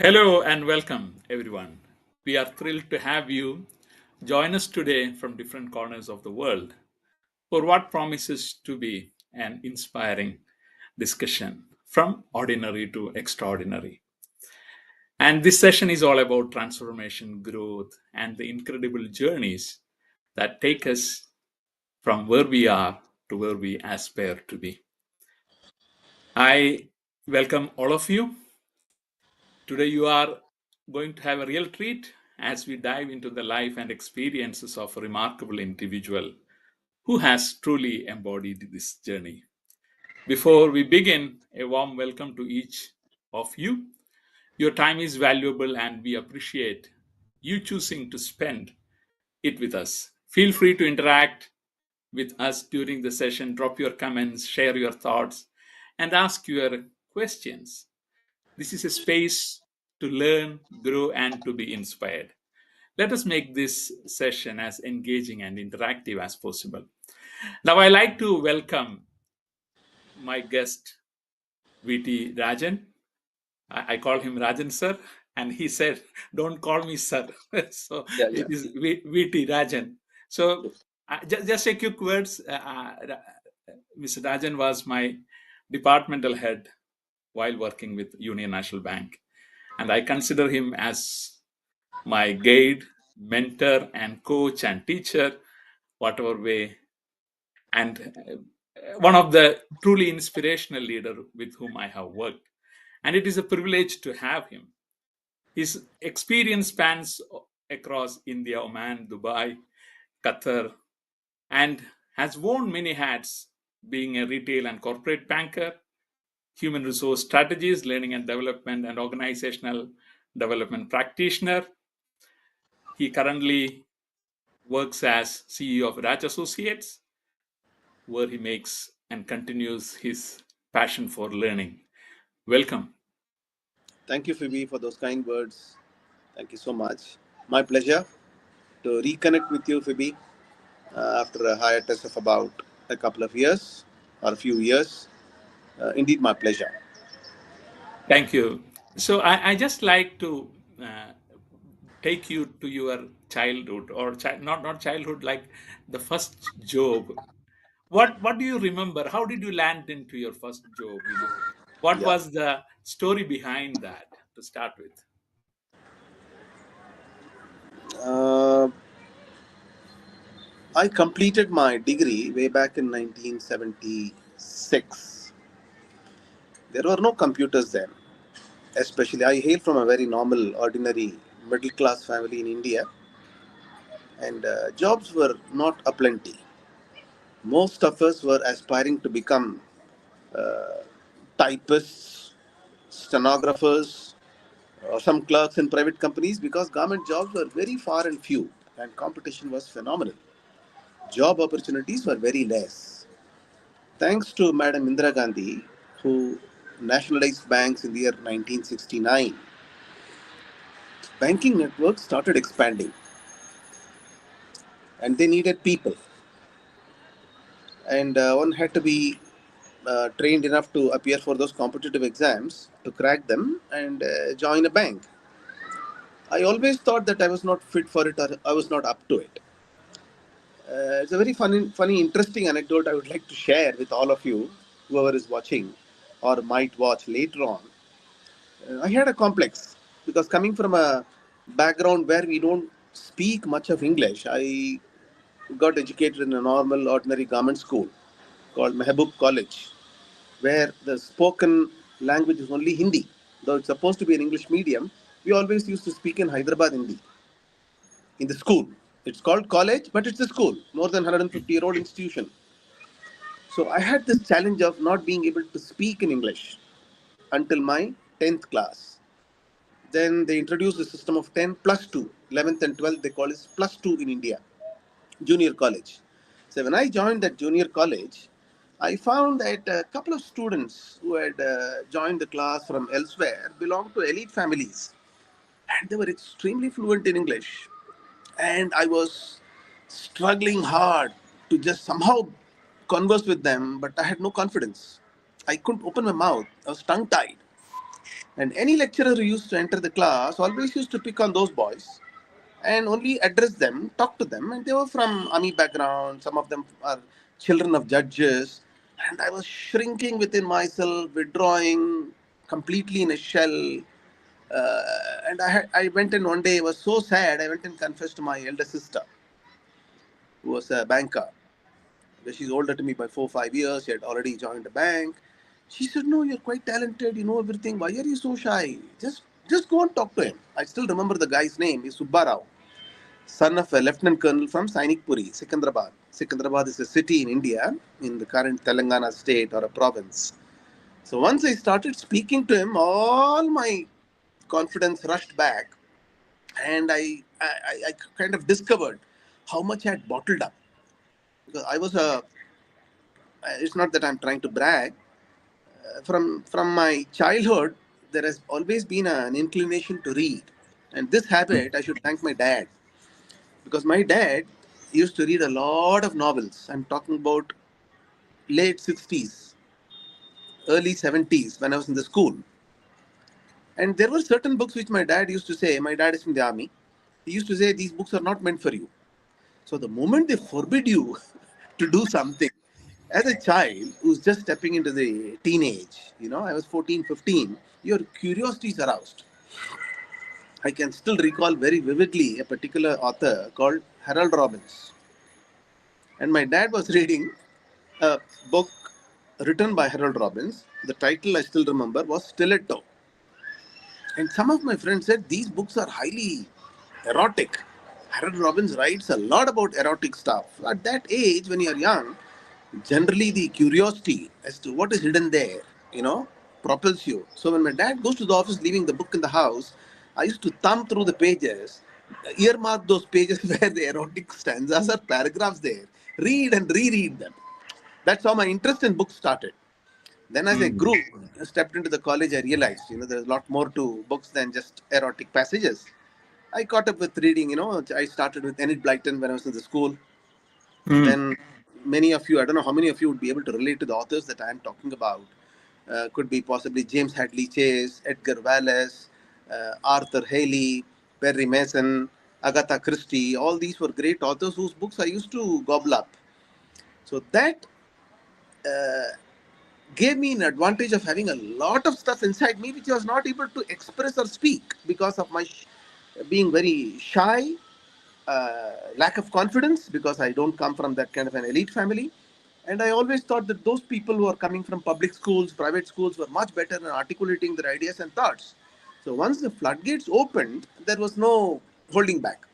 Hello and welcome, everyone. We are thrilled to have you join us today from different corners of the world for what promises to be an inspiring discussion from ordinary to extraordinary. And this session is all about transformation, growth, and the incredible journeys that take us from where we are to where we aspire to be. I welcome all of you. Today, you are going to have a real treat as we dive into the life and experiences of a remarkable individual who has truly embodied this journey. Before we begin, a warm welcome to each of you. Your time is valuable and we appreciate you choosing to spend it with us. Feel free to interact with us during the session, drop your comments, share your thoughts, and ask your questions. This is a space to learn, grow, and to be inspired. Let us make this session as engaging and interactive as possible. Now, I like to welcome my guest, VT Rajan. I call him Rajan sir, and he said, "Don't call me sir." So Yeah, yeah. it is VT Rajan. So just a quick words. Mr. Rajan was my departmental head while working with Union National Bank, and I consider him as my guide, mentor, and coach and teacher, whatever way, and one of the truly inspirational leader with whom I have worked. And it is a privilege to have him. His experience spans across India, Oman, Dubai, Qatar, and has worn many hats, being a retail and corporate banker, human resource strategies, learning and development, and organizational development practitioner. He currently works as CEO of Raj Associates, where he makes and continues his passion for learning. Welcome. Thank you, Phoebe, for those kind words. Thank you so much. My pleasure to reconnect with you, Phoebe, after a hiatus of about a couple of years or a few years. Indeed, my pleasure. Thank you. So I just like to uh, take you to your childhood or not childhood, like the first job. What do you remember? How did you land into your first job? What Yeah. was the story behind that to start with? Uh, I completed my degree way back in 1976. There were no computers then. Especially, I hail from a very normal, ordinary, middle class family in India, and jobs were not aplenty. Most of us were aspiring to become uh, typists, stenographers, or some clerks in private companies because government jobs were very far and few and competition was phenomenal. Job opportunities were very less. Thanks to Madam Indira Gandhi, who nationalized banks in the year 1969, banking networks started expanding and they needed people. And one had to be trained enough to appear for those competitive exams to crack them and join a bank. I always thought that I was not fit for it or I was not up to it. It's a very funny, interesting anecdote I would like to share with all of you, whoever is watching or might watch later on. I had a complex because coming from a background where we don't speak much of English, I got educated in a normal, ordinary government school called Mehboob College, where the spoken language is only Hindi. Though it's supposed to be an English medium, we always used to speak in Hyderabad Hindi in the school. It's called college, but it's a school, more than 150-year-old institution. So I had this challenge of not being able to speak in English until my 10th class. Then they introduced the system of 10 plus 2. 11th and 12th, they call it plus 2 in India, junior college. So when I joined that junior college, I found that a couple of students who had joined the class from elsewhere belonged to elite families and they were extremely fluent in English. And I was struggling hard to just somehow converse with them, but I had no confidence. I couldn't open my mouth. I was tongue tied. And any lecturer who used to enter the class always used to pick on those boys and only address them, talk to them. And they were from army background. Some of them are children of judges. And I was shrinking within myself, withdrawing completely in a shell. I went in one day, I was so sad. I went and confessed to my elder sister, who was a banker. She's older to me by 4 5 years. She had already joined a bank. She said, "No, you're quite talented. You know everything. Why are you so shy? Just go and talk to him." I still remember the guy's name. He's Subbarao, son of a lieutenant colonel from Sainikpuri, Secunderabad. Secunderabad is a city in India, in the current Telangana state or a province. So once I started speaking to him, all my confidence rushed back, and I kind of discovered how much I had bottled up. Because I was a, it's not that I'm trying to brag. From my childhood, there has always been an inclination to read, and this habit I should thank my dad, because my dad used to read a lot of novels. I'm talking about late 60s, early 70s when I was in the school. And there were certain books which my dad used to say, my dad is from the army, he used to say, these books are not meant for you. So the moment they forbid you to do something, as a child who's just stepping into the teenage, I was 14, 15, your curiosity is aroused. I can still recall very vividly a particular author called Harold Robbins. And my dad was reading a book written by Harold Robbins. The title I still remember was Stiletto. And some of my friends said these books are highly erotic. Harold Robbins writes a lot about erotic stuff. At that age, when you're young, generally the curiosity as to what is hidden there, you know, propels you. So when my dad goes to the office, leaving the book in the house, I used to thumb through the pages, earmark those pages where the erotic stanzas or paragraphs there, read and reread them. That's how my interest in books started. Then, as I grew, stepped into the college, I realized, there's a lot more to books than just erotic passages. I caught up with reading, I started with Enid Blyton when I was in the school. Mm. Then, many of you, I don't know how many of you would be able to relate to the authors that I am talking about. Could be possibly James Hadley Chase, Edgar Wallace, Arthur Haley, Perry Mason, Agatha Christie. All these were great authors whose books I used to gobble up. So that gave me an advantage of having a lot of stuff inside me which I was not able to express or speak because of my being very shy, lack of confidence, because I don't come from that kind of an elite family. And I always thought that those people who are coming from public schools, private schools, were much better in articulating their ideas and thoughts. So once the floodgates opened, there was no holding back.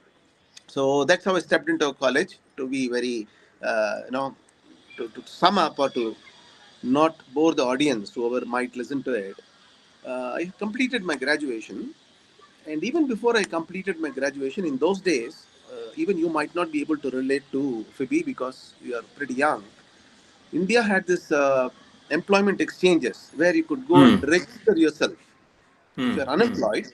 So that's how I stepped into college, to be very, to sum up or to not bore the audience, whoever might listen to it. I completed my graduation, and even before I completed my graduation, in those days, even you might not be able to relate to Phoebe because you are pretty young. India had this employment exchanges where you could go and Mm. register yourself. If Mm. you're unemployed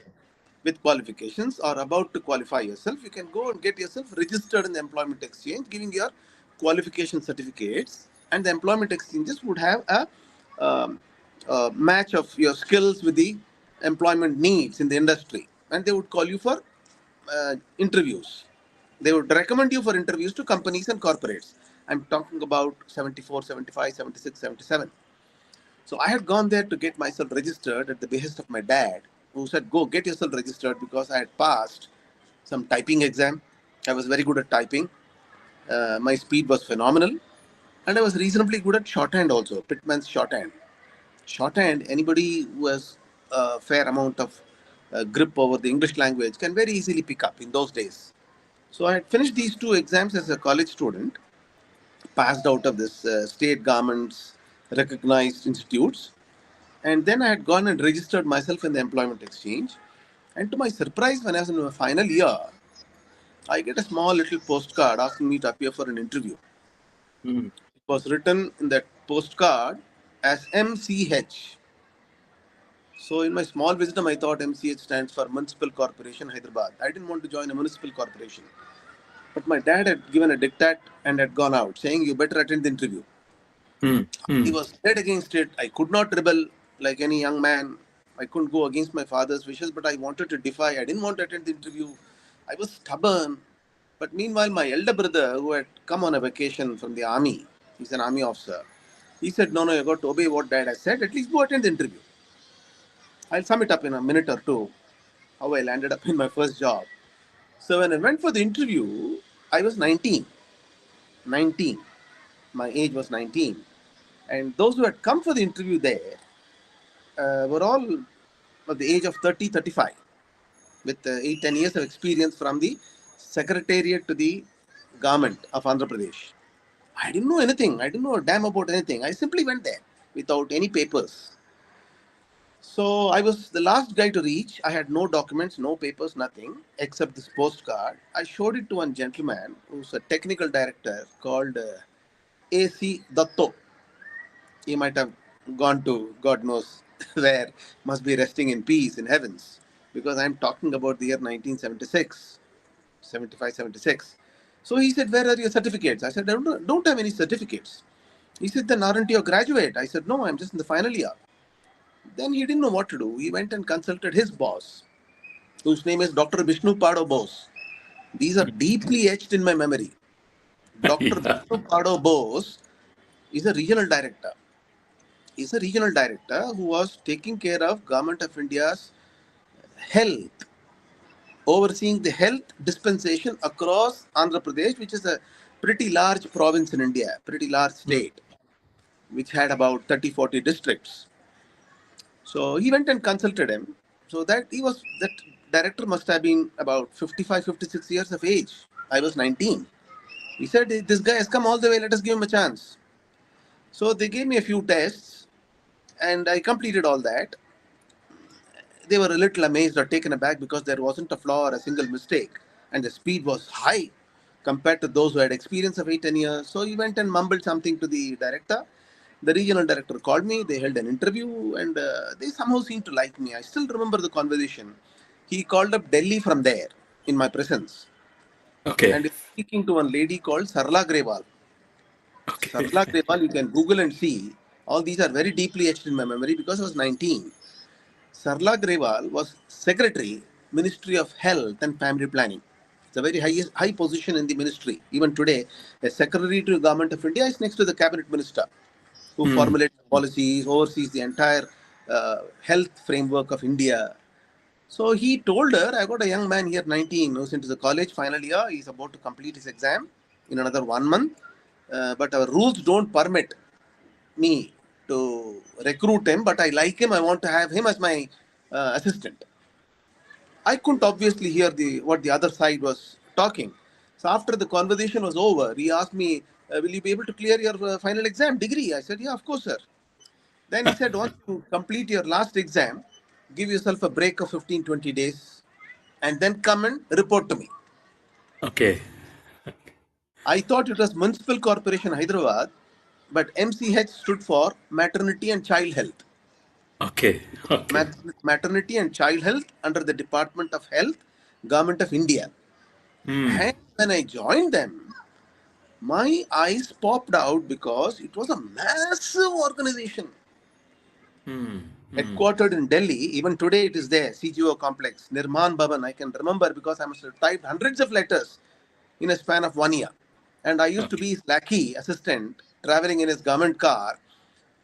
with qualifications or about to qualify yourself, you can go and get yourself registered in the employment exchange, giving your qualification certificates, and the employment exchanges would have um, a match of your skills with the employment needs in the industry, and they would call you for interviews. They would recommend you for interviews to companies and corporates. I'm talking about 74, 75, 76, 77. So I had gone there to get myself registered at the behest of my dad, who said, "Go get yourself registered," because I had passed some typing exam. I was very good at typing. My speed was phenomenal. And I was reasonably good at shorthand also, Pittman's shorthand. Shorthand, anybody who has a fair amount of grip over the English language can very easily pick up in those days. So I had finished these two exams as a college student, passed out of this state government's recognized institutes. And then I had gone and registered myself in the employment exchange. And to my surprise, when I was in my final year, I get a small little postcard asking me to appear for an interview. Mm. It was written in that postcard as MCH. So, in my small wisdom, I thought MCH stands for Municipal Corporation Hyderabad. I didn't want to join a municipal corporation. But my dad had given a diktat and had gone out saying, "You better attend the interview." Mm. He Mm. was dead against it. I could not rebel like any young man. I couldn't go against my father's wishes, but I wanted to defy. I didn't want to attend the interview. I was stubborn. But meanwhile, my elder brother, who had come on a vacation from the army, he's an army officer, he said, no, you got to obey what dad has said. At least go attend the interview. I'll sum it up in a minute or two, how I landed up in my first job. So when I went for the interview, I was 19. 19. My age was 19. And those who had come for the interview there were all of the age of 30, 35, with 8, 10 years of experience from the secretariat to the government of Andhra Pradesh. I didn't know anything. I didn't know a damn about anything. I simply went there without any papers. So I was the last guy to reach. I had no documents, no papers, nothing except this postcard. I showed it to one gentleman who's a technical director called A.C. Datto. He might have gone to God knows where, must be resting in peace in heavens, because I'm talking about the year 1976, 75, 76. So he said, where are your certificates? I said, don't have any certificates. He said, then aren't you a graduate? I said, no, I'm just in the final year. Then he didn't know what to do. He went and consulted his boss, whose name is Dr. Vishnu Pado Bose. These are deeply etched in my memory. Dr. Yeah. Vishnu Pado Bose is a regional director. He's a regional director who was taking care of Government of India's health, overseeing the health dispensation across Andhra Pradesh, which is a pretty large province in India, pretty large Mm. state, which had about 30, 40 districts. So he went and consulted him. So that director must have been about 55, 56 years of age. I was 19. He said, this guy has come all the way, let us give him a chance. So they gave me a few tests and I completed all that. They were a little amazed or taken aback because there wasn't a flaw or a single mistake. And the speed was high compared to those who had experience of 8, 10 years. So he went and mumbled something to the director. The regional director called me. They held an interview and they somehow seemed to like me. I still remember the conversation. He called up Delhi from there in my presence. Okay. And he was speaking to one lady called Sarla Grewal. Okay. Sarla Grewal, you can Google and see. All these are very deeply etched in my memory because I was 19. Sarla Grewal was Secretary, Ministry of Health and Family Planning. It's a very high position in the ministry. Even today, a Secretary to the Government of India is next to the Cabinet Minister, who Mm. formulates policies, oversees the entire health framework of India. So he told her, I got a young man here, 19, who's into the college final year. He's about to complete his exam in another 1 month. But our rules don't permit me to recruit him, but I like him. I want to have him as my assistant. I couldn't obviously hear what the other side was talking. So after the conversation was over, he asked me, will you be able to clear your final exam degree? I said, yeah, of course, sir. Then he said, once you complete your last exam, give yourself a break of 15, 20 days and then come and report to me. Okay. I thought it was Municipal Corporation Hyderabad, but MCH stood for Maternity and Child Health. Okay. Okay. Maternity and Child Health under the Department of Health, Government of India. Mm. And when I joined them, my eyes popped out because it was a massive organization. Mm. Mm. Headquartered in Delhi, even today it is there, CGO complex, Nirman Bhavan. I can remember because I must have typed hundreds of letters in a span of 1 year. And I used to Okay. be his lackey assistant traveling in his government car.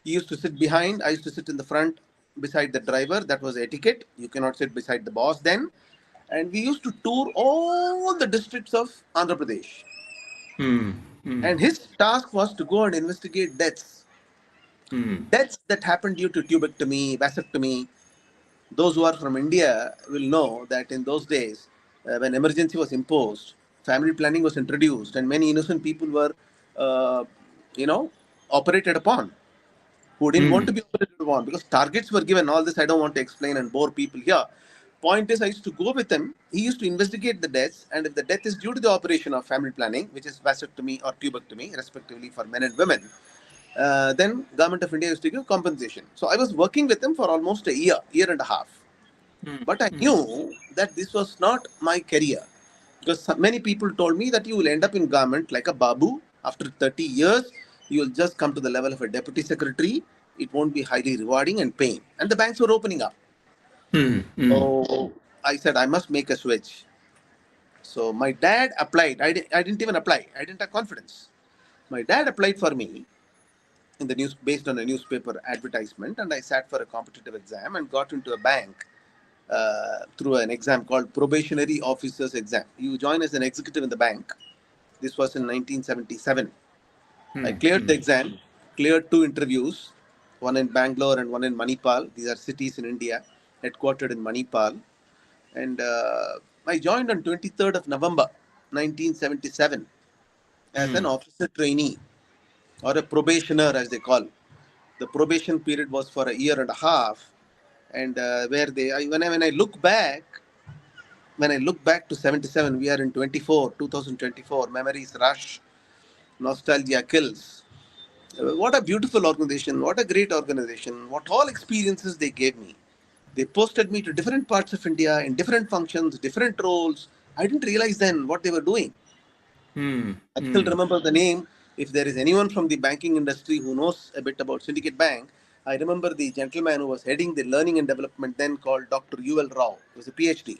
He used to sit behind, I used to sit in the front beside the driver. That was etiquette. You cannot sit beside the boss then. And we used to tour all the districts of Andhra Pradesh. Mm. Mm. And his task was to go and investigate deaths. Mm. Deaths that happened due to tubectomy, vasectomy. Those who are from India will know that in those days, when emergency was imposed, family planning was introduced, and many innocent people were, uh, you know, operated upon who didn't want Mm. to be operated upon because targets were given. All this I don't want to explain and bore people here. Point is, I used to go with him. He used to investigate the deaths, and if the death is due to the operation of family planning, which is vasectomy or tubectomy, respectively for men and women, then Government of India used to give compensation. So I was working with him for almost a year and a half. Mm. But I Mm. knew that this was not my career because many people told me that you will end up in government like a babu. After 30 years, you will just come to the level of a deputy secretary. It won't be highly rewarding and paying. And the banks were opening up. Mm, mm, So I said I must make a switch. So my dad applied. I didn't even apply. I didn't have confidence. My dad applied for me in the news based on a newspaper advertisement, and I sat for a competitive exam and got into a bank through an exam called probationary officers exam. You join as an executive in the bank. This was in 1977. I mm, cleared the mm, exam, cleared two interviews, one in Bangalore and one in Manipal. These are cities in India, headquartered in Manipal. And I joined on 23rd of November 1977 as an mm, officer trainee or a probationer as they call. The probation period was for a year and a half, and where when I look back to 77, we are in 2024, memories rush, nostalgia kills. What a beautiful organization, what a great organization, what all experiences they gave me. They posted me to different parts of India in different functions, different roles. I didn't realize then what they were doing. mm, I still mm. remember the name. If there is anyone from the banking industry who knows a bit about Syndicate Bank, I remember the gentleman who was heading the learning and development then called Dr. UL Rao. He was a PhD,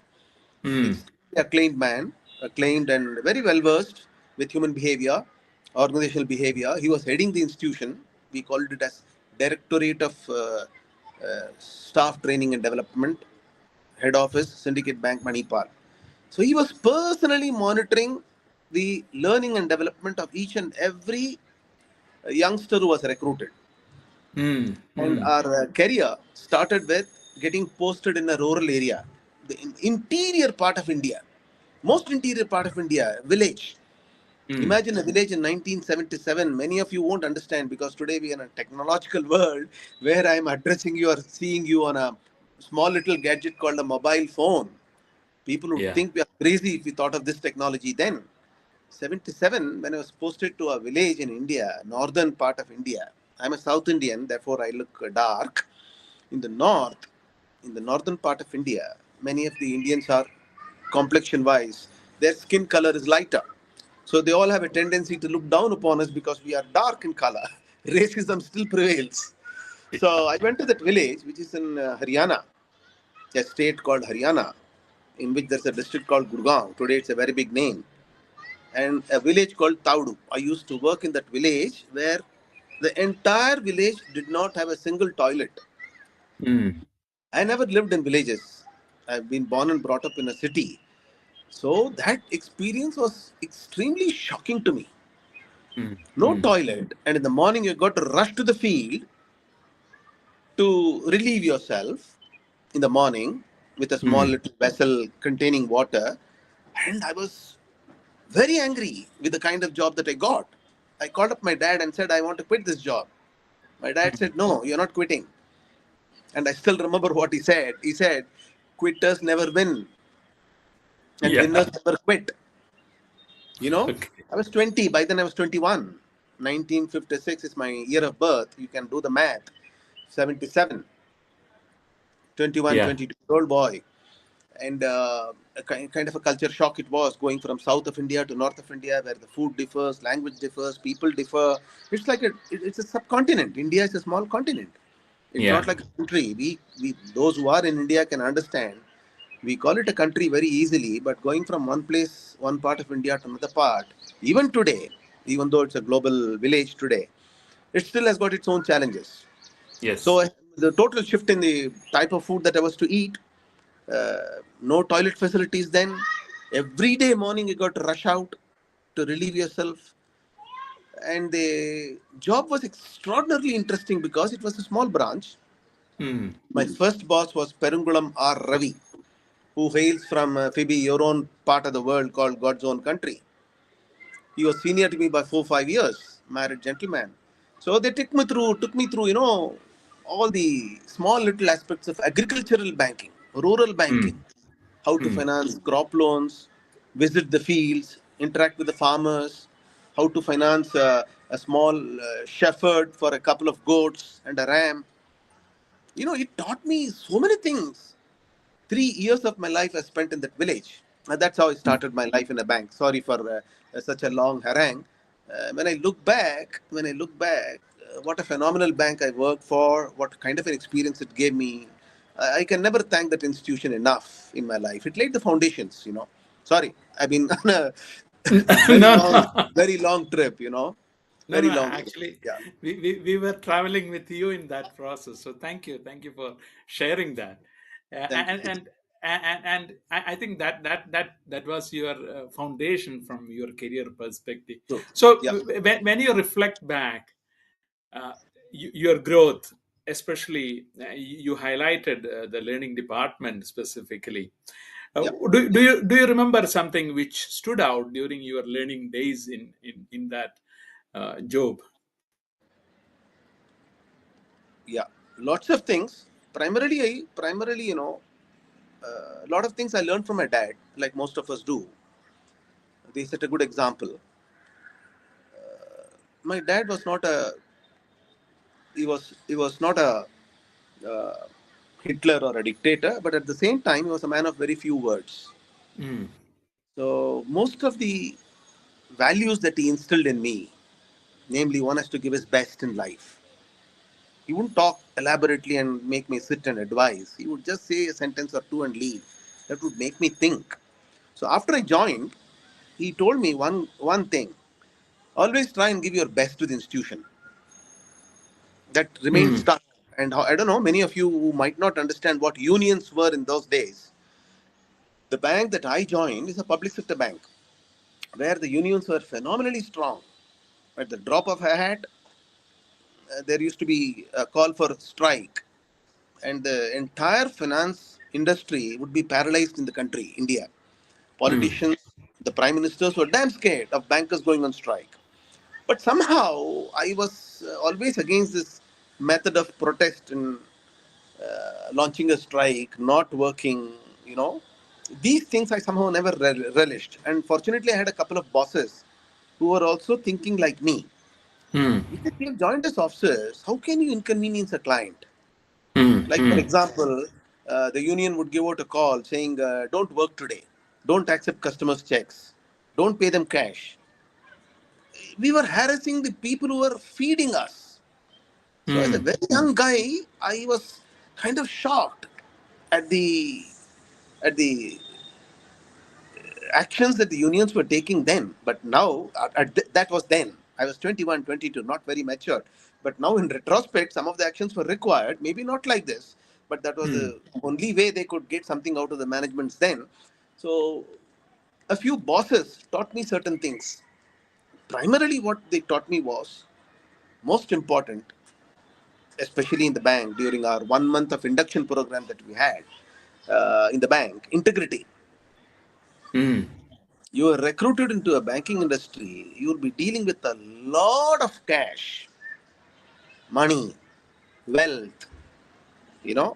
Mm. extremely acclaimed man, acclaimed and very well versed with human behavior, organizational behavior. He was heading the institution. We called it as Directorate of Staff Training and Development, Head Office, Syndicate Bank, Manipal. So he was personally monitoring the learning and development of each and every youngster who was recruited. Mm, And mm, our career started with getting posted in a rural area, the interior part of India, most interior part of India, village. mm. Imagine a village in 1977. Many of you won't understand because today we are in a technological world where I am addressing you or seeing you on a small little gadget called a mobile phone. People would Yeah. think we are crazy if we thought of this technology then. 77, when I was posted to a village in India, northern part of India. I'm a South Indian, therefore I look dark. In the north, in the northern part of India, many of the Indians are complexion wise, their skin color is lighter. So they all have a tendency to look down upon us because we are dark in color. Racism still prevails. So I went to that village, which is in Haryana, a state called Haryana, in which there's a district called Gurgaon. Today it's a very big name. And a village called Taudu. I used to work in that village where the entire village did not have a single toilet. Mm, I never lived in villages. I've been born and brought up in a city. So that experience was extremely shocking to me. mm, No mm, toilet, and in the morning you got to rush to the field to relieve yourself in the morning with a small mm, little vessel containing water. And I was very angry with the kind of job that I got. I called up my dad and said, I want to quit this job. My dad mm. said, no, you're not quitting. And I still remember what he said. He said, quitters never win and Yeah. winners never quit. You know, Okay. I was 20. By then I was 21. 1956 is my year of birth. You can do the math. 77, 21, Yeah. 22-year-old boy. And a kind of a culture shock it was going from south of India to north of India, where the food differs, language differs, people differ. It's like it's a subcontinent. India is a small continent. It's not Yeah. like a country. We those who are in India can understand. We call it a country very easily, but going from one place, one part of India to another part, even today, even though it's a global village today, it still has got its own challenges. Yes. So the total shift in the type of food that I was to eat, no toilet facilities then. Every day morning you got to rush out to relieve yourself. And the job was extraordinarily interesting because it was a small branch. Mm, My first boss was Perungulam R. Ravi, who hails from Phoebe, your own part of the world called God's own country. He was senior to me by 4 5 years, married gentleman. So they took me through, all the small little aspects of agricultural banking, rural banking, mm, how to mm, finance crop loans, visit the fields, interact with the farmers, how to finance a small shepherd for a couple of goats and a ram. It taught me so many things. 3 years of my life I spent in that village. That's how I mm. started my life in a bank. Sorry for such a long harangue. When I look back, what a phenomenal bank I worked for, what kind of an experience it gave me. I can never thank that institution enough in my life. It laid the foundations, you know. Sorry, I've been on a very No, long, no. very long trip, you know. No, Very no, long trip. actually, Yeah. we were traveling with you in that process. So thank you for sharing that. Thank you. I think that was your foundation from your career perspective. So, So yeah, when you reflect back, uh, your growth, especially you highlighted the learning department specifically. yeah, Do you remember something which stood out during your learning days in that job? yeah. Lots of things. Primarily, you know, a lot of things I learned from my dad, like most of us do. They set a good example. My dad was not a he was not a uh, Hitler or a dictator, but at the same time, he was a man of very few words. Mm, So most of the values that he instilled in me, namely, one has to give his best in life. He wouldn't talk elaborately and make me sit and advise. He would just say a sentence or two and leave. That would make me think. So after I joined, he told me one thing: always try and give your best to the institution. That remained mm, stuck. And I don't know, many of you who might not understand what unions were in those days. The bank that I joined is a public sector bank where the unions were phenomenally strong. At the drop of a hat, there used to be a call for strike, and the entire finance industry would be paralyzed in the country, India. mm, Politicians, the prime ministers were damn scared of bankers going on strike. But somehow I was always against this method of protest and launching a strike, not working, you know. These things I somehow never relished. And fortunately, I had a couple of bosses who were also thinking like me. mm, If you have joined as officers, how can you inconvenience a client? mm, Like, for mm, example, the union would give out a call saying, don't work today, don't accept customers' checks, don't pay them cash. We were harassing the people who were feeding us. So, as a mm, very young guy, I was kind of shocked at the actions that the unions were taking then. But now, that was then. I was 21, 22, not very mature. But now, in retrospect, some of the actions were required. Maybe not like this, but that was mm, the only way they could get something out of the managements then. So, a few bosses taught me certain things. Primarily, what they taught me was most important, especially in the bank during our 1 month of induction program that we had in the bank, integrity. mm, You are recruited into a banking industry, you will be dealing with a lot of cash, money, wealth,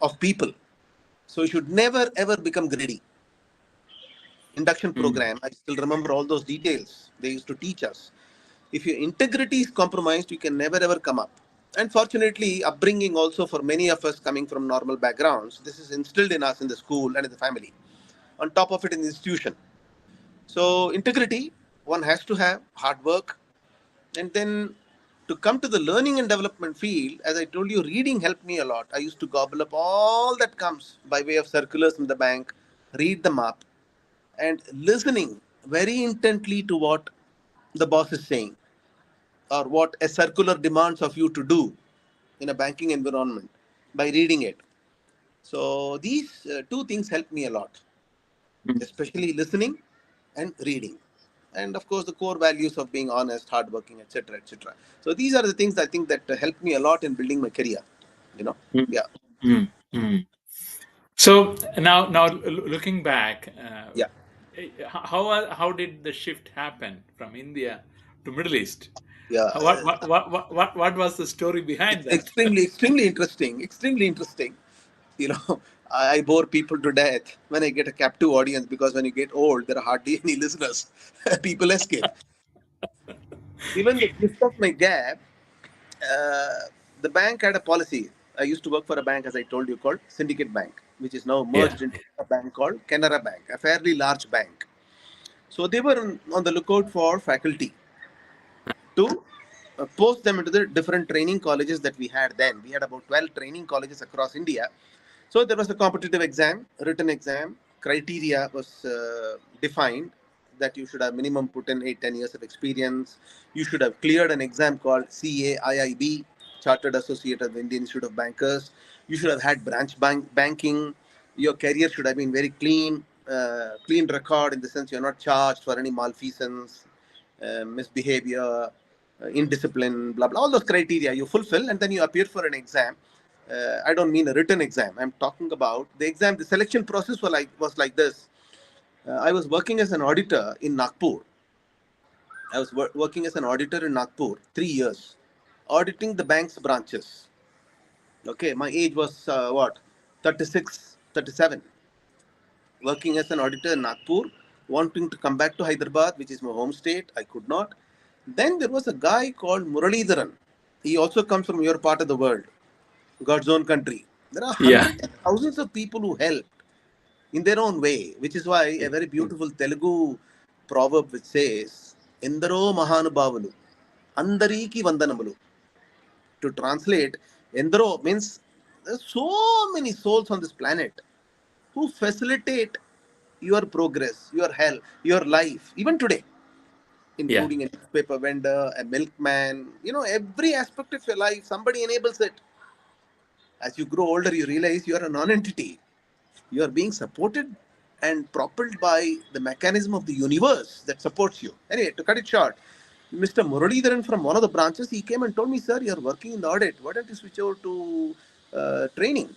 of people. So you should never ever become greedy. Induction mm, program, I still remember all those details they used to teach us. If your integrity is compromised, you can never ever come up. And fortunately, upbringing also for many of us coming from normal backgrounds, this is instilled in us in the school and in the family. On top of it, in the institution. So integrity, one has to have hard work. And then to come to the learning and development field, as I told you, reading helped me a lot. I used to gobble up all that comes by way of circulars from the bank, read them up, and listening very intently to what the boss is saying or what a circular demands of you to do in a banking environment by reading it. So these two things helped me a lot, mm. especially listening and reading. And of course, the core values of being honest, hardworking, etc., etc. So these are the things I think that helped me a lot in building my career. You know, Mm, yeah, mm, mm. So now looking back, yeah, how did the shift happen from India to Middle East? yeah. What was the story behind It's that? extremely interesting. Extremely interesting. You know, I bore people to death when I get a captive audience because when you get old, there are hardly any listeners. People escape. Even the gift of my gap, uh, the bank had a policy. I used to work for a bank, as I told you, called Syndicate Bank, which is now Yeah. merged into a bank called Canara Bank, a fairly large bank. So they were on the lookout for faculty to post them into the different training colleges that we had then. We had about 12 training colleges across India. So there was a competitive exam, written exam. Criteria was defined that you should have minimum put in 8-10 years of experience. You should have cleared an exam called CAIIB, Chartered Associate of the Indian Institute of Bankers. You should have had branch banking. Your career should have been very clean, clean record in the sense you're not charged for any malfeasance, misbehavior, indiscipline, blah blah. All those criteria you fulfill, and then you appear for an exam. I don't mean a written exam. I'm talking about the exam. The selection process was like this. I was working as an auditor in Nagpur. I was working as an auditor in Nagpur 3 years, auditing the bank's branches. Okay, my age was what, 36, 37. Working as an auditor in Nagpur, wanting to come back to Hyderabad, which is my home state. I could not. Then there was a guy called Muralidharan. He also comes from your part of the world, God's own country. There are Yeah. hundreds and thousands of people who helped in their own way, which is why a very beautiful Telugu proverb which says, Endaro Mahanubhavalu, Andariki Vandanamalu. To translate, Endaro means there's so many souls on this planet who facilitate your progress, your health, your life, even today, Yeah. including a newspaper vendor, a milkman, every aspect of your life, somebody enables it. As you grow older, you realize you are a non-entity. You are being supported and propelled by the mechanism of the universe that supports you. Anyway, to cut it short, Mr. Muralidharan from one of the branches, he came and told me, sir, you're working in the audit. Why don't you switch over to training?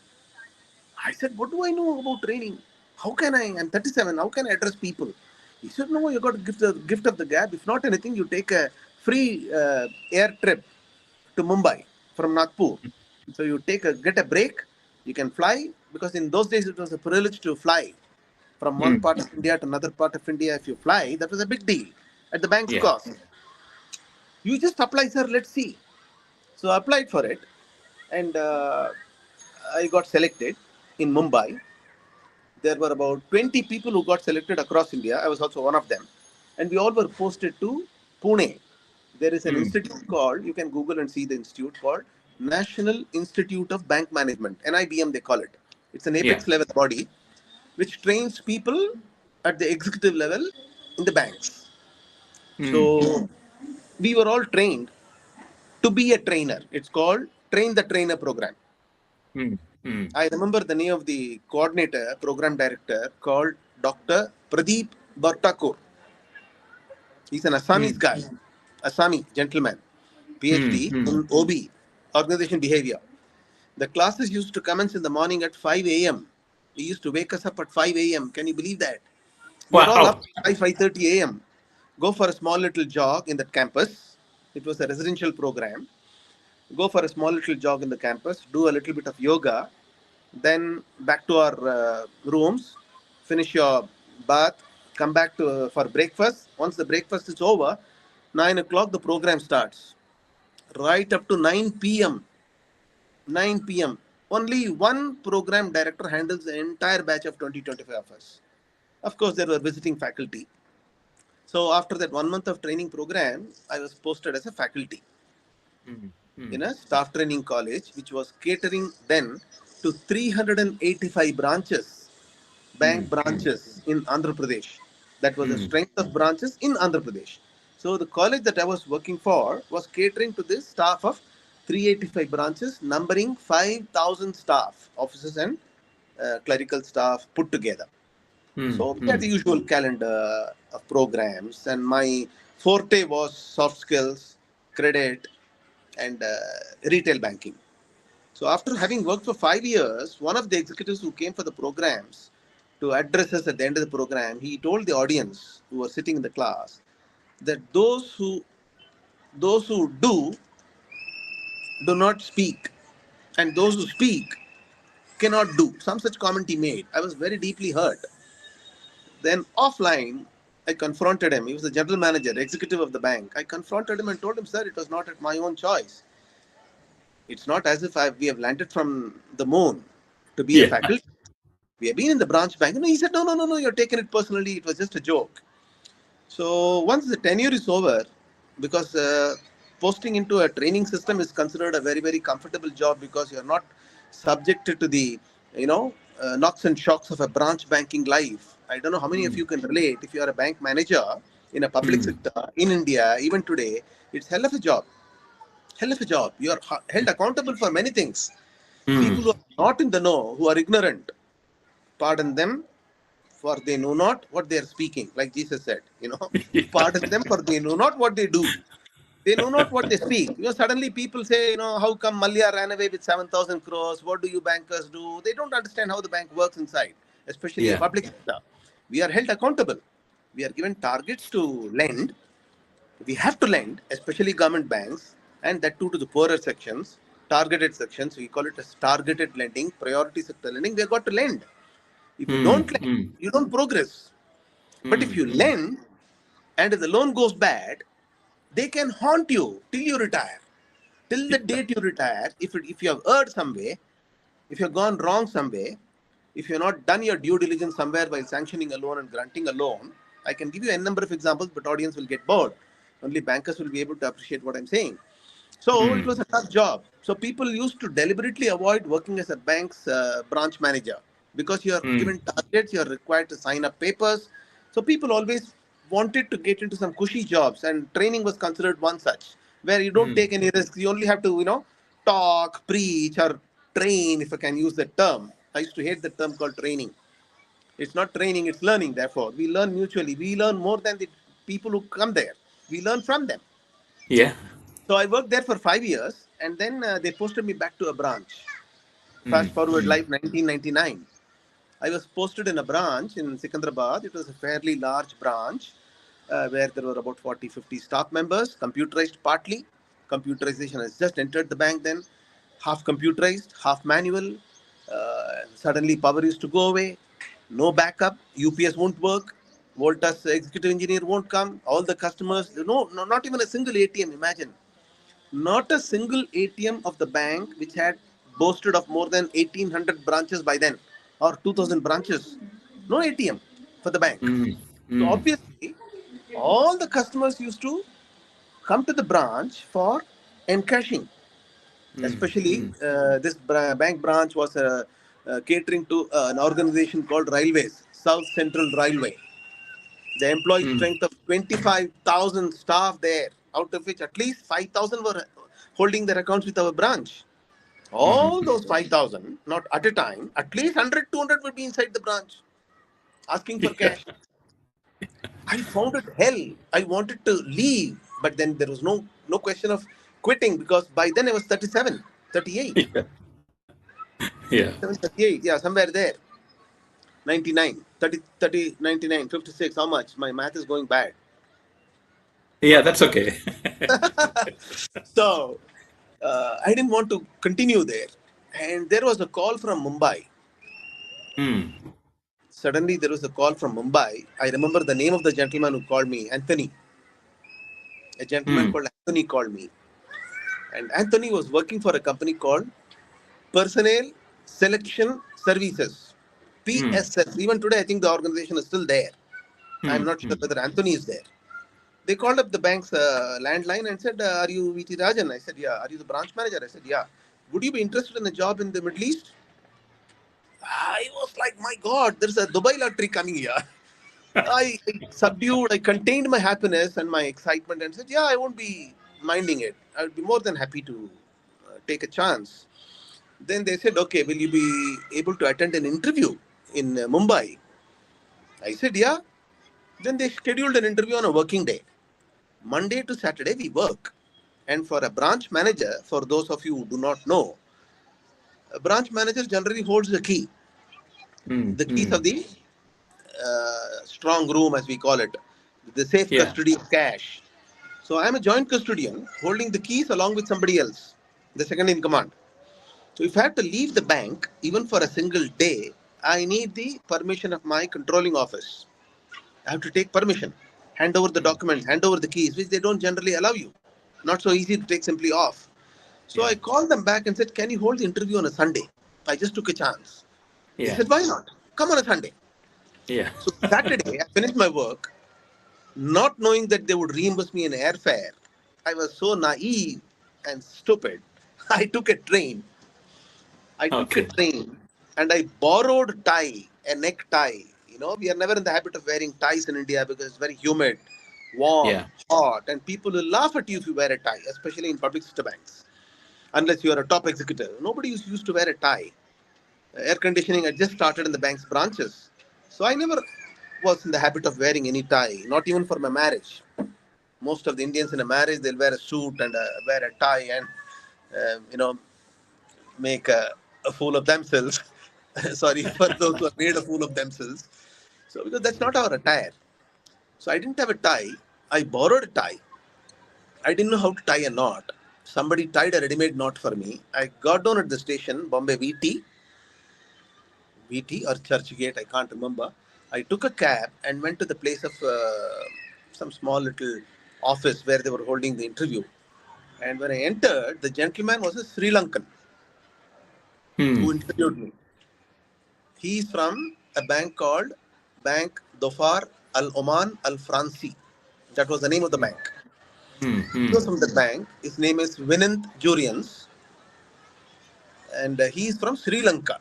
I said, what do I know about training? How can I? I'm 37. How can I address people? He said, no, you got to give the gift of the gab. If not anything, you take a free air trip to Mumbai from Nagpur. So you get a break. You can fly because in those days it was a privilege to fly from one Mm. part of India to another part of India. If you fly, that was a big deal at the bank's Yeah. cost. You just apply, sir. Let's see. So I applied for it, and I got selected in Mumbai. There were about 20 people who got selected across India. I was also one of them. And we all were posted to Pune. There is an Mm. institute called, you can Google and see the institute called National Institute of Bank Management, NIBM they call it. It's an Yeah. apex level body which trains people at the executive level in the banks. Mm. So we were all trained to be a trainer. It's called Train the Trainer program. Mm. Mm. I remember the name of the coordinator, program director called Dr. Pradeep Bhartakur. He's an Assamese Mm. guy, Assami gentleman, Mm. PhD Mm. in OB, organization behavior. The classes used to commence in the morning at 5 a.m. He used to wake us up at 5 a.m. Can you believe that? We are all Wow. up at 5:30 a.m. Go for a small little jog in that campus. It was a residential program. Go for a small little jog in the campus, do a little bit of yoga, then back to our rooms, finish your bath, come back to for breakfast. Once the breakfast is over, 9 o'clock the program starts. Right up to 9 p.m. 9 p.m. Only one program director handles the entire batch of 20-25 of us. Of course, there were visiting faculty. So after that 1 month of training program, I was posted as a faculty Mm. in Mm. a staff training college, which was catering then to 385 branches, bank Mm. Mm. branches in Andhra Pradesh. That was the Mm. strength of branches in Andhra Pradesh. So the college that I was working for was catering to this staff of 385 branches, numbering 5,000 staff, officers and clerical staff put together. Mm. So we had Mm. the usual calendar of programs, and my forte was soft skills, credit, and retail banking. So after having worked for 5 years, one of the executives who came for the programs to address us at the end of the program, he told the audience who were sitting in the class that those who do not speak, and those who speak cannot do. Some such comment he made. I was very deeply hurt. Then offline, I confronted him. He was the general manager, executive of the bank. I confronted him and told him, sir, it was not at my own choice. It's not as if we have landed from the moon to be a Yeah. faculty. We have been in the branch bank. And he said, no, no, no, no, you're taking it personally. It was just a joke. So once the tenure is over, because posting into a training system is considered a very, very comfortable job because you're not subjected to the knocks and shocks of a branch banking life. I don't know how many of you can relate. If you are a bank manager in a public sector in India, even today, it's hell of a job. Hell of a job. You are held accountable for many things. People who are not in the know, who are ignorant, pardon them, for they know not what they are speaking, like Jesus said, pardon them for they know not what they do. They know not what they speak. Suddenly people say, how come Malia ran away with 7,000 crores? What do you bankers do? They don't understand how the bank works inside, especially a Yeah. public sector. We are held accountable. We are given targets to lend. We have to lend, especially government banks, and that too to the poorer sections, targeted sections. We call it as targeted lending, priority sector lending. We have got to lend. If you don't lend, you don't progress. But if you lend and if the loan goes bad, they can haunt you till you retire. Till the date you retire, if you have erred some way, if you have gone wrong some way, if you have not done your due diligence somewhere while sanctioning a loan and granting a loan, I can give you a number of examples, but audience will get bored. Only bankers will be able to appreciate what I'm saying. So it was a tough job. So people used to deliberately avoid working as a bank's branch manager because you are given targets, you are required to sign up papers. So people always wanted to get into some cushy jobs, and training was considered one such where you don't take any risks. You only have to, talk, preach, or train, if I can use that term. I used to hate the term called training. It's not training, it's learning. Therefore, we learn mutually. We learn more than the people who come there. We learn from them. Yeah. So I worked there for 5 years, and then they posted me back to a branch. Fast forward life 1999. I was posted in a branch in Secunderabad. It was a fairly large branch where there were about 40, 50 staff members, computerized partly. Computerization has just entered the bank then, half computerized, half manual. Suddenly power used to go away, no backup, UPS won't work, Voltas executive engineer won't come, all the customers, no, not even a single ATM, imagine. Not a single ATM of the bank, which had boasted of more than 1,800 branches by then, or 2,000 branches. No ATM for the bank. So obviously, all the customers used to come to the branch for encashing. Especially, this bank branch was catering to an organization called Railways, South Central Railway. The employee strength of 25,000 staff there, out of which at least 5,000 were holding their accounts with our branch. All those 5,000, not at a time, at least 100, 200 would be inside the branch asking for Yeah. cash. I found it hell. I wanted to leave, but then there was no question of quitting because by then I was 37, 38, Yeah. Yeah. 37, 38, yeah, somewhere there. 99, 30, 30, 99, 56. How much? My math is going bad. Yeah, that's okay. So I didn't want to continue there. And there was a call from Mumbai. Suddenly, there was a call from Mumbai. I remember the name of the gentleman who called me, Anthony. A gentleman called Anthony called me. And Anthony was working for a company called Personnel Selection Services, PSS. Even today, I think the organization is still there. I'm not sure whether Anthony is there. They called up the bank's landline and said, Are you VT Rajan? I said, Yeah. Are you the branch manager? I said, Yeah. Would you be interested in a job in the Middle East? I was like, My God, there's a Dubai lottery coming here. I subdued, I contained my happiness and my excitement and said, Yeah, I won't be minding it. I would be more than happy to take a chance. Then they said, Okay, will you be able to attend an interview in Mumbai? I said, Yeah. Then they scheduled an interview on a working day. Monday to Saturday, we work. And for a branch manager, for those of you who do not know, a branch manager generally holds the keys of the strong room, as we call it, the safe Yeah. custody of cash. So I'm a joint custodian holding the keys along with somebody else, the second in command. So if I have to leave the bank, even for a single day, I need the permission of my controlling office. I have to take permission, hand over the documents, hand over the keys, which they don't generally allow you. Not so easy to take simply off. So Yeah. I called them back and said, Can you hold the interview on a Sunday? I just took a chance. They Yeah. said, Why not? Come on a Sunday. Yeah. So Saturday, I finished my work, not knowing that they would reimburse me an airfare. I was so naive and stupid. I took a train. I took a Okay. train and I borrowed tie, a neck tie. We are never in the habit of wearing ties in India because it's very humid, warm, Yeah. hot, and people will laugh at you if you wear a tie, especially in public sector banks. Unless you are a top executive, nobody used to wear a tie. Air conditioning had just started in the bank's branches, so I never was in the habit of wearing any tie, not even for my marriage. Most of the Indians in a marriage, they'll wear a suit and wear a tie and uh, you know make a fool of themselves. Sorry for those who have made a fool of themselves. So because that's not our attire. So I didn't have a tie. I borrowed a tie. I didn't know how to tie a knot. Somebody tied a ready-made knot for me. I got down at the station, Bombay VT or Churchgate, I can't remember. I took a cab and went to the place of some small little office where they were holding the interview. And when I entered, the gentleman was a Sri Lankan who Hmm. interviewed me. He's from a bank called Bank Dhofar Al Oman Al Fransi. That was the name of the bank. Hmm. He Hmm. was from the bank. His name is Vinant Jurians, and he is from Sri Lanka.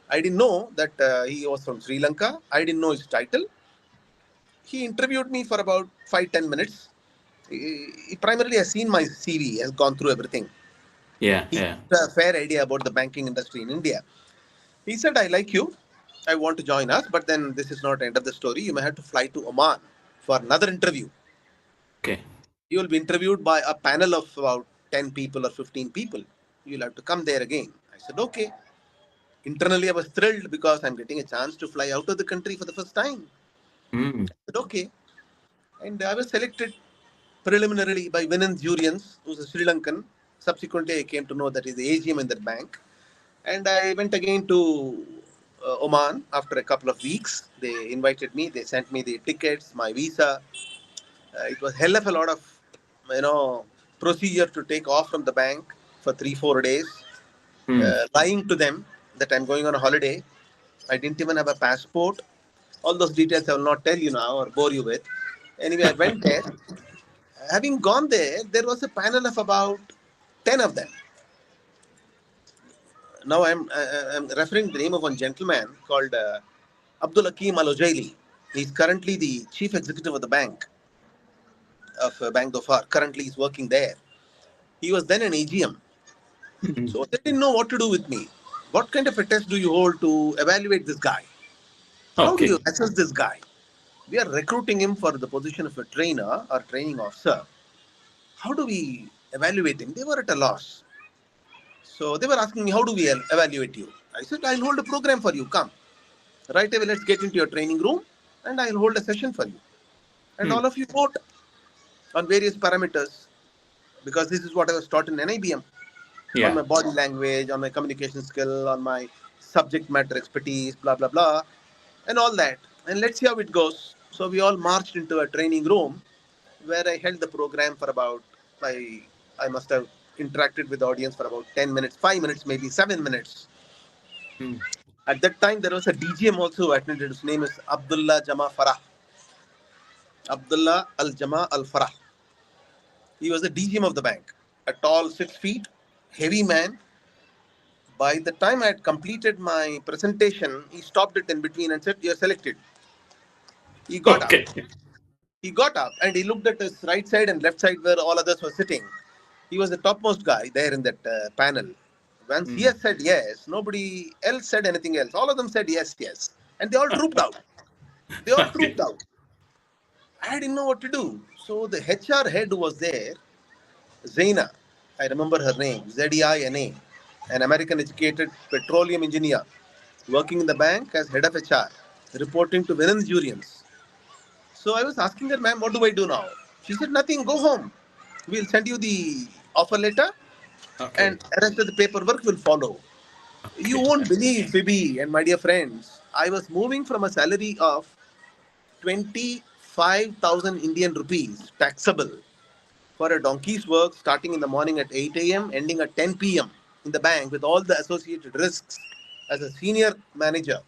I didn't know that he was from Sri Lanka. I didn't know his title. He interviewed me for about 5-10 minutes. He primarily has seen my CV, has gone through everything. Yeah. He Yeah. got a fair idea about the banking industry in India. He said, I like you. I want to join us, but then this is not the end of the story. You may have to fly to Oman for another interview. Okay. You will be interviewed by a panel of about 10 people or 15 people. You'll have to come there again. I said, okay. Internally, I was thrilled because I'm getting a chance to fly out of the country for the first time. Hmm. I said, okay. And I was selected preliminarily by Vinand Jurians, who's a Sri Lankan. Subsequently, I came to know that he's the AGM in that bank. And I went again to Oman after a couple of weeks. They invited me, they sent me the tickets, my visa. It was hell of a lot of, you know, procedure to take off from the bank for 3-4 days, Hmm. lying to them that I'm going on a holiday. I didn't even have a passport. All those details I will not tell you now or bore you with. Anyway, I went there. Having gone there, there was a panel of about 10 of them. Now I'm referring the name of one gentleman called Abdul Hakim Al Ojaili. He's currently the chief executive of the bank of Bank Dhofar. Currently, he's working there. He was then an AGM. Hmm. So they didn't know what to do with me. What kind of a test do you hold to evaluate this guy? How do you Okay. assess this guy? We are recruiting him for the position of a trainer or training officer. How do we evaluate him? They were at a loss. So they were asking me, how do we evaluate you? I said, I'll hold a program for you. Come. Right away, let's get into your training room and I'll hold a session for you. And Hmm. all of you vote on various parameters because this is what I was taught in NIBM on Yeah. my body language, on my communication skill, on my subject matter expertise, blah, blah, blah, and all that. And let's see how it goes. So we all marched into a training room where I held the program for about, I must have interacted with the audience for about 10 minutes, 5 minutes, maybe 7 minutes. Hmm. At that time, there was a DGM also who attended. His name is Abdullah Jama Farah. Abdullah Al Jama Al Farah. He was the DGM of the bank. A tall, 6 feet, heavy man. By the time I had completed my presentation, he stopped it in between and said, "You're selected." He got up. Okay. He got up and he looked at his right side and left side where all others were sitting. He was the topmost guy there in that panel. Once he Hmm. had said yes, nobody else said anything else. All of them said yes, yes. And they all trooped out. They all trooped Okay. out. I didn't know what to do. So the HR head who was there, Zaina, I remember her name, Zina, an American educated petroleum engineer working in the bank as head of HR, reporting to Vinand Jurians. So I was asking her, ma'am, what do I do now? She said, nothing, go home. We'll send you the offer letter and Okay. rest of the paperwork will follow. You Okay. won't believe, Phoebe and my dear friends, I was moving from a salary of 25,000 Indian rupees taxable for a donkey's work starting in the morning at 8 a.m., ending at 10 p.m. in the bank with all the associated risks as a senior manager.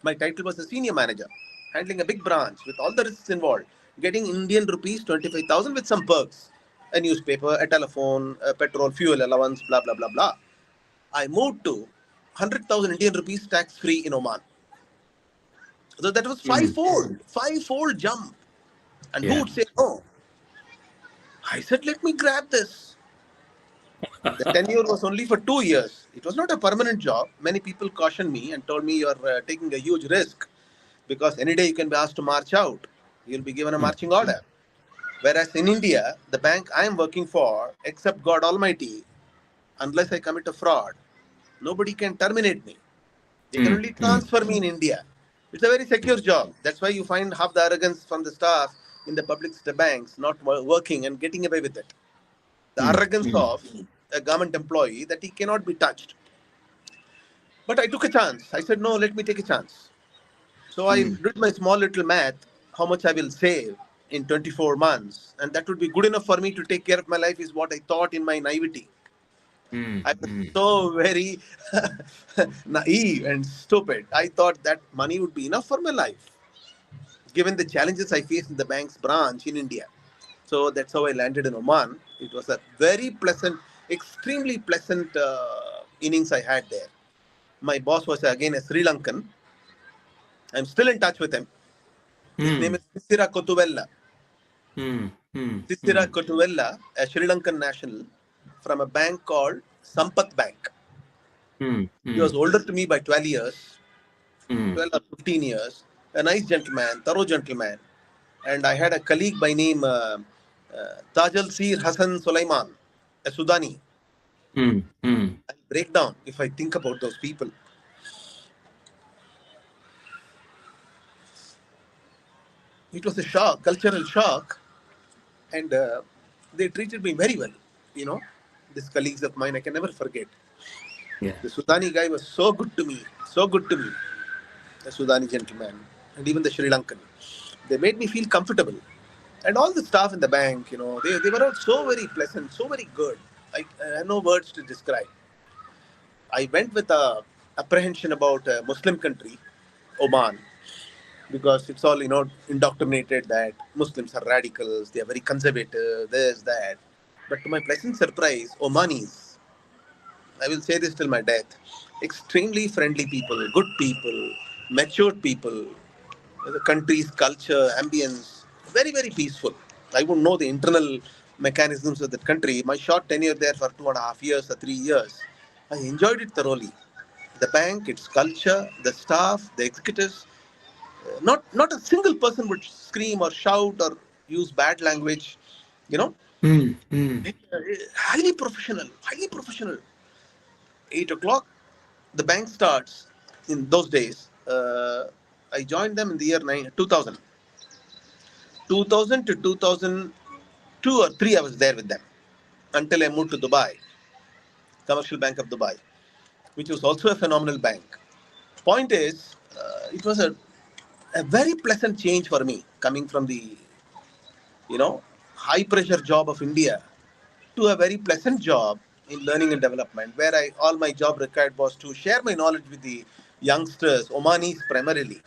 My title was a senior manager, handling a big branch with all the risks involved, getting Indian rupees 25,000 with some perks, a newspaper, a telephone, a petrol, fuel allowance, blah, blah, blah, blah. I moved to 100,000 Indian rupees tax free in Oman. So that was Mm. five-fold jump. And who Yeah. would say no? I said, let me grab this. The tenure was only for 2 years. It was not a permanent job. Many people cautioned me and told me you're taking a huge risk because any day you can be asked to march out. You'll be given a Mm. marching order. Whereas in India, the bank I am working for, except God Almighty, unless I commit a fraud, nobody can terminate me. They can Mm. only Mm. transfer me in India. It's a very secure job. That's why you find half the arrogance from the staff in the public sector banks not working and getting away with it. The Mm. arrogance Mm. of a government employee that he cannot be touched. But I took a chance. I said, no, let me take a chance. So I Mm. did my small little math, how much I will save in 24 months. And that would be good enough for me to take care of my life, is what I thought in my naivety. Mm. I was Mm. so very naive and stupid. I thought that money would be enough for my life, given the challenges I faced in the bank's branch in India. So that's how I landed in Oman. It was a very pleasant, extremely pleasant innings I had there. My boss was again a Sri Lankan. I'm still in touch with him. His name Mm. is Sisira Kotuvella. Mm. Mm. Sisira Mm. Kotuvella, a Sri Lankan national from a bank called Sampath Bank. Mm. He was Mm. older to me by 12 years, Mm. 12 or 15 years. A nice gentleman, thorough gentleman. And I had a colleague by name Tajal Sir Hassan Sulaiman, a Sudani. Mm. Mm. I'll break down if I think about those people. It was a shock, cultural shock, and they treated me very well. You know, these colleagues of mine, I can never forget. Yeah. The Sudani guy was so good to me, so good to me, the Sudani gentleman, and even the Sri Lankan. They made me feel comfortable. And all the staff in the bank, they were all so very pleasant, so very good. I have no words to describe. I went with a apprehension about a Muslim country, Oman, because it's all indoctrinated that Muslims are radicals, they are very conservative, this that. But to my pleasant surprise, Omanis, I will say this till my death, extremely friendly people, good people, matured people, the country's culture, ambience, very very peaceful. I wouldn't know the internal mechanisms of that country. My short tenure there for 2.5 years or 3 years, I enjoyed it thoroughly. The bank, its culture, the staff, the executives, not a single person would scream or shout or use bad language. You know, Mm. Mm. highly professional, highly professional. 8 o'clock, the bank starts. In those days, I joined them in the year 2000. 2000 to 2002 or 3, I was there with them until I moved to Dubai, Commercial Bank of Dubai, which was also a phenomenal bank. Point is, it was a very pleasant change for me coming from the high pressure job of India to a very pleasant job in learning and development, where all my job required was to share my knowledge with the youngsters, Omanis primarily,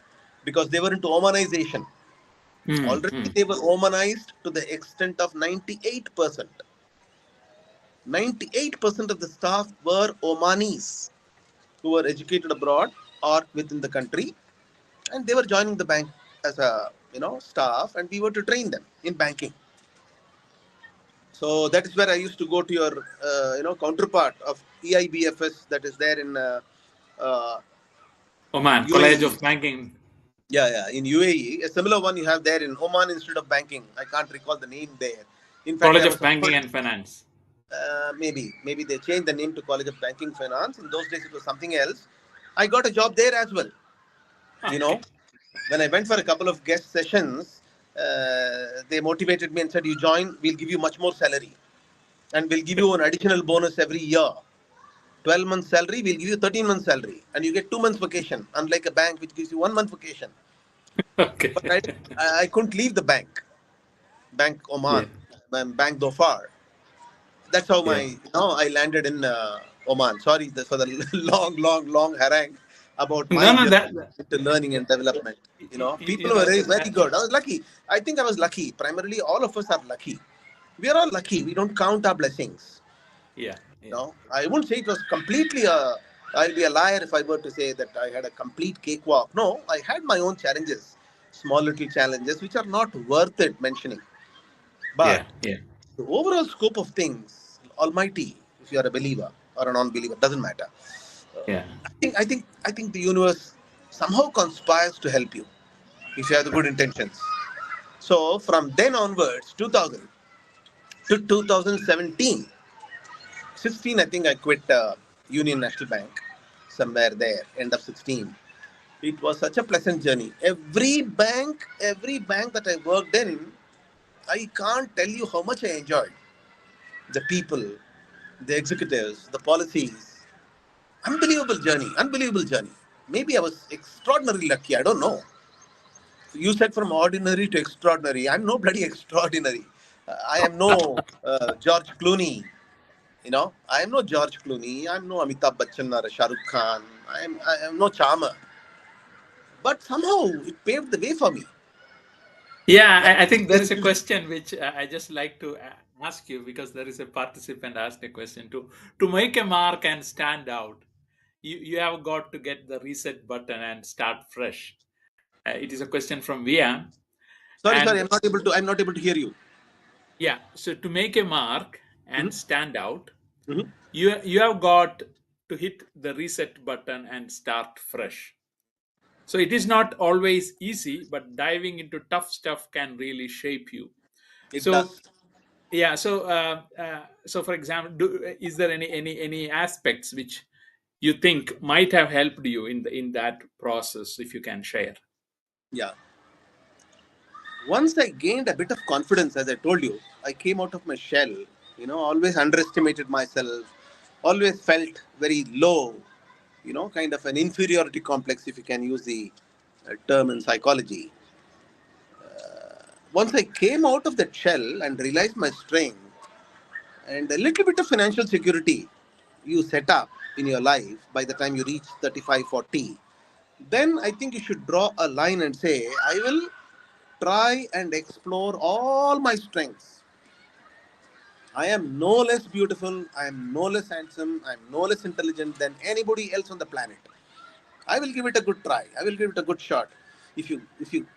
because they were into Omanization. Mm. Already Mm. they were Omanized to the extent of 98%. 98% of the staff were Omanis who were educated abroad or within the country, and they were joining the bank as a staff, and we were to train them in banking. So that is where I used to go to your counterpart of EIBFS that is there in uh, Oman, College UAE. of Banking, Yeah, yeah, in UAE, a similar one you have there in Oman Institute of Banking. I can't recall the name there. In fact, College I of was Banking offered. and Finance. Maybe they changed the name to College of Banking Finance. In those days, it was something else. I got a job there as well. You know, Okay. when I went for a couple of guest sessions, they motivated me and said, "You join, we'll give you much more salary, and we'll give you an additional bonus every year. 12 months salary, we'll give you 13 months salary, and you get 2 months vacation, unlike a bank which gives you 1 month vacation." But Okay. I couldn't leave the Bank Yeah. Oman, Bank Dhofar. That's how Yeah. I landed in Oman. Sorry for the long harangue about my No, no, journey that, into learning and development. People were very, very that, good. I was lucky. I think I was lucky. Primarily, all of us are lucky. We are all lucky. We don't count our blessings. yeah, yeah. I wouldn't say it was completely a I'll be a liar if I were to say that I had a complete cakewalk. No, I had my own challenges, small little challenges which are not worth it mentioning. But Yeah, yeah, the overall scope of things, Almighty, if you are a believer or a non-believer, doesn't matter. yeah, I think the universe somehow conspires to help you if you have the good intentions. So from then onwards, 2000 to 2017, 16, I think I quit Union National Bank somewhere there, end of 16. It was such a pleasant journey. Every bank that I worked in, I can't tell you how much I enjoyed. The people, the executives, the policies. Unbelievable journey, unbelievable journey. Maybe I was extraordinarily lucky. I don't know. You said from ordinary to extraordinary. I'm no bloody extraordinary. I am no George Clooney. I am no George Clooney. I'm no Amitabh Bachchan or Shah Rukh Khan. I am no charmer. But somehow it paved the way for me. yeah. That I think there there is a is question which I just like to ask you, because there is a participant asked a question to make a mark and stand out. You have got to get the reset button and start fresh. It is a question from Via, sorry. and I'm not able to hear you. yeah. So to make a mark and Mhm. stand out, Mhm. you have got to hit the reset button and start fresh. So it is not always easy, but diving into tough stuff can really shape you. It So does. yeah, so for example, is there any aspects which you think might have helped you in that process, if you can share? Yeah. Once I gained a bit of confidence, as I told you, I came out of my shell. Always underestimated myself, always felt very low, kind of an inferiority complex, if you can use the term in psychology. Once I came out of that shell and realized my strength and a little bit of financial security you set up in your life by the time you reach 35, 40, then I think you should draw a line and say, I will try and explore all my strengths. I am no less beautiful, I am no less handsome, I am no less intelligent than anybody else on the planet. I will give it a good try. I will give it a good shot. If you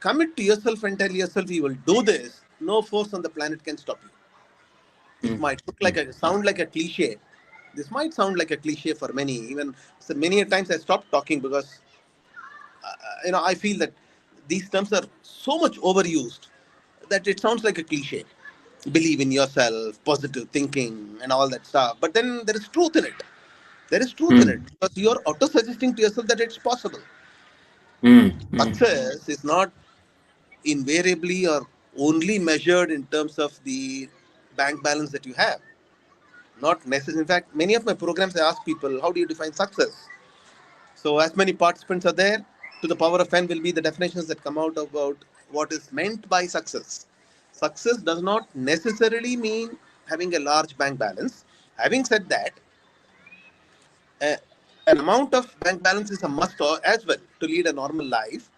commit to yourself and tell yourself you will do this, no force on the planet can stop you. It Mm, might look like mm, a sound like a cliche. This might sound like a cliche for many. Even so, many a times I stopped talking because I feel that these terms are so much overused that it sounds like a cliche. Believe in yourself, positive thinking, and all that stuff. But then there is truth in it. There is truth in it mm, because you are auto suggesting to yourself that it's possible. mm, mm. Success is not invariably or only measured in terms of the bank balance that you have. Not necessarily. In fact, many of my programs I ask people, how do you define success? So, as many participants are there, to the power of n will be the definitions that come out about what is meant by success. Success does not necessarily mean having a large bank balance. Having said that, uh, an amount of bank balance is a must as well to lead a normal life.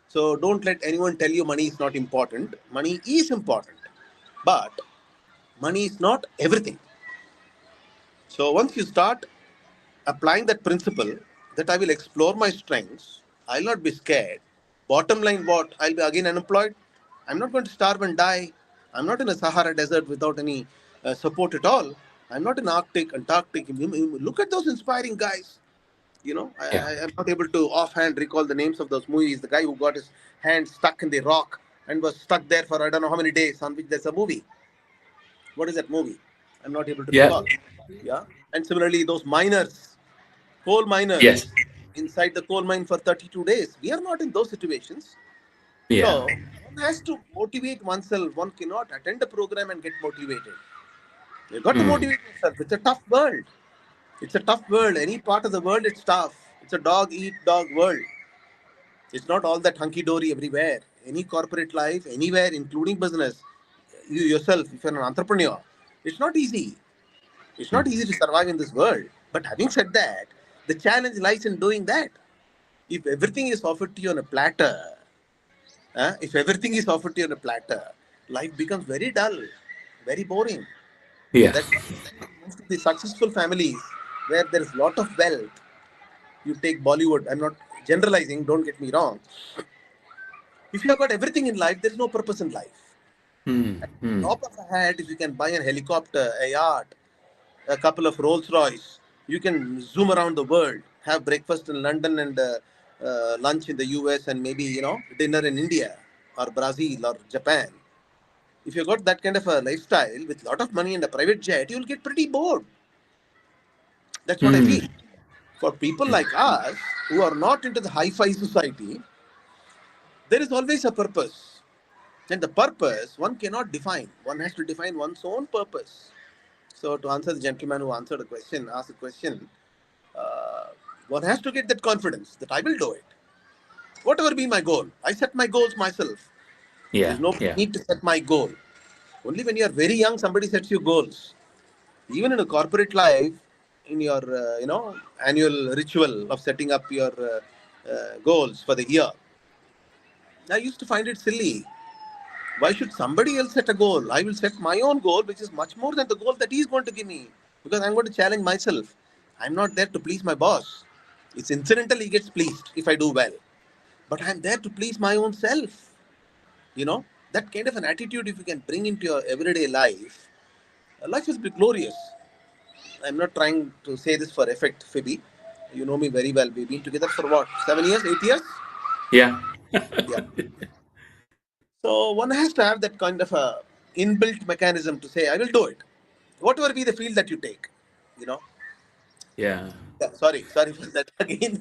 So, don't let anyone tell you money is not important. Money is important, but money is not everything. So, once you start applying that principle, that I will explore my strengths, I'll not be scared. Bottom line, what? I'll be again unemployed. I'm not going to starve and die. I'm not in a Sahara desert without any support at all. I'm not in Arctic, Antarctic. Look at those inspiring guys. Yeah, I'm not able to offhand recall the names of those movies. The guy who got his hand stuck in the rock and was stuck there for I don't know how many days, on which there's a movie. What is that movie? I'm not able to yeah, recall. Yeah. And similarly, those miners, coal yes, miners inside the coal mine for 32 days. We are not in those situations. yeah, So one has to motivate oneself. One cannot attend a program and get motivated. You got to mm, motivate yourself. It's a tough world. It's a tough world. Any part of the world, it's tough. It's a dog eat dog world. It's not all that hunky dory everywhere. Any corporate life, anywhere, including business, you yourself, if you're an entrepreneur, it's not easy. It's not mm, easy to survive in this world. But having said that, the challenge lies in doing that. If everything is offered to you on a platter, if everything is offered to you on a platter, life becomes very dull, very boring. yeah, That's most of the successful families where there is lot of wealth. You take Bollywood. I'm not generalizing. Don't get me wrong. If you have got everything in life, there is no purpose in life. At the top of the head, if you can buy a helicopter, a yacht, a couple of Rolls Royce, you can zoom around the world, have breakfast in London and lunch in the US, and maybe dinner in India or Brazil or Japan. If you got that kind of a lifestyle with a lot of money and a private jet, you'll get pretty bored. That's what I feel. For people like us who are not into the hi-fi society, there is always a purpose. And the purpose one cannot define. One has to define one's own purpose. So to answer the gentleman who asked the question, uh, one has to get that confidence that I will do it. Whatever be my goal, I set my goals myself. There is Yeah, no yeah, need to set my goal. Only when you are very young, somebody sets you goals. Even in a corporate life, in your annual ritual of setting up your goals for the year, I used to find it silly. Why should somebody else set a goal? I will set my own goal, which is much more than the goal that he is going to give me, because I'm going to challenge myself. I'm not there to please my boss. It's incidental he gets pleased if I do well, but I'm there to please my own self. You know that kind of an attitude, if you can bring into your everyday life, life will be glorious. I'm not trying to say this for effect, Phoebe. You know me very well. We've been together for what, 7 years, 8 years? yeah. Yeah. So one has to have that kind of a inbuilt mechanism to say, I will do it. Whatever be the field that you take, you know. Yeah. Yeah, sorry for that again.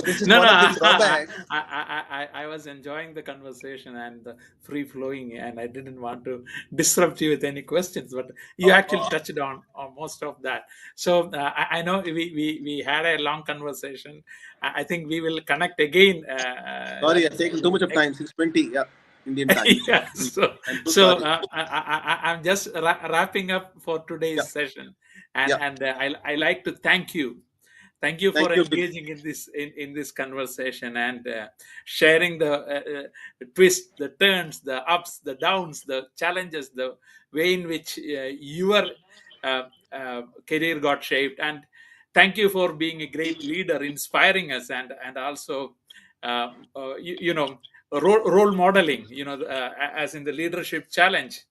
This is No, no, one of the drawbacks. I was enjoying the conversation and the free flowing, and I didn't want to disrupt you with any questions, but you Oh, actually touched on most of that. So I know we had a long conversation. I think we will connect again, sorry, I've Rajan sir. taken too much of time. 6:20, yeah, Indian time. Yeah, so I'm so so sorry. I'm just wrapping up for Yeah, today's session, and yeah. I like to thank you for Thank you. engaging in this conversation and sharing the twists, the turns, the ups, the downs, the challenges, the way in which your uh, career got shaped. And thank you for being a great leader, inspiring us, and also you know, role modeling. As in the leadership challenge,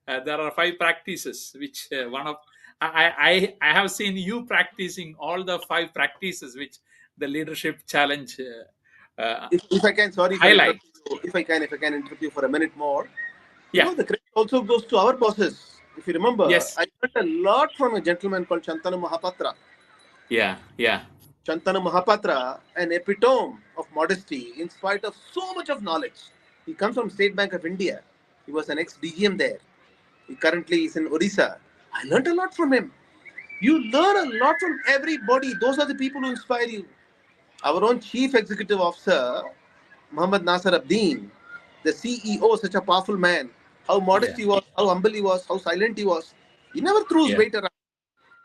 there are 5 practices, which one of I have seen you practicing all the 5 practices which the leadership challenge If I can, sorry for highlight. interrupting you. If I can interrupt you for a minute more. Yeah. The credit also goes to our bosses. If you remember, Yes. I learned a lot from a gentleman called Chantanu Mahapatra. Yeah. Yeah. Chantanu Mahapatra, an epitome of modesty in spite of so much of knowledge. He comes from State Bank of India. He was an ex-DGM there. He currently is in Odisha. I learned a lot from him. You learn a lot from everybody. Those are the people who inspire you. Our own Chief Executive Officer, Muhammad Nasser Abdeen, the CEO, such a powerful man. How modest Yeah. he was, how humble he was, how silent he was. He never threw his Yeah. weight around.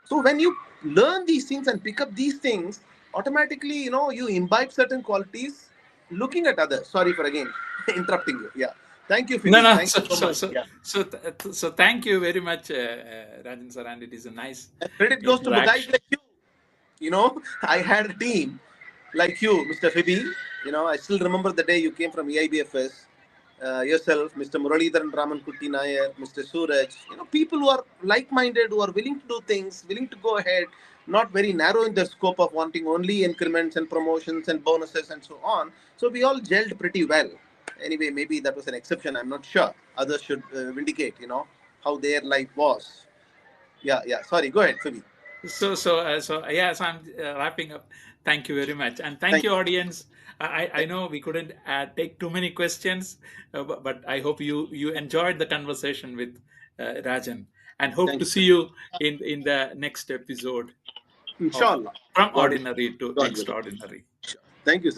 So when you learn these things and pick up these things, automatically, you imbibe certain qualities looking at others. Sorry for again interrupting you. Yeah. Thank you, No, Phoebe. no. Thank you so much. Yeah. So thank you very much, Rajan sir, and it is a nice And credit goes to guys interaction. like you. I had a team like you, Mr. Phoebe. I still remember the day you came from EIBFS. Yourself, Mr. Muralidharan Raman Kutti Nair, Mr. Suraj. People who are like-minded, who are willing to do things, willing to go ahead, not very narrow in the scope of wanting only increments and promotions and bonuses and so on. So we all gelled pretty well. Anyway, maybe that was an exception. I'm not sure. Others should vindicate, how their life was. Yeah, yeah. Sorry. Go ahead, Phoebe. So I'm wrapping up. Thank you very much, and thank Thank you, you. audience. I know we couldn't take too many questions, but I hope you enjoyed the conversation with Rajan, and hope Thank to you. see you in the next episode of Inshallah. From God will. Ordinary to God will. Extraordinary. Thank you.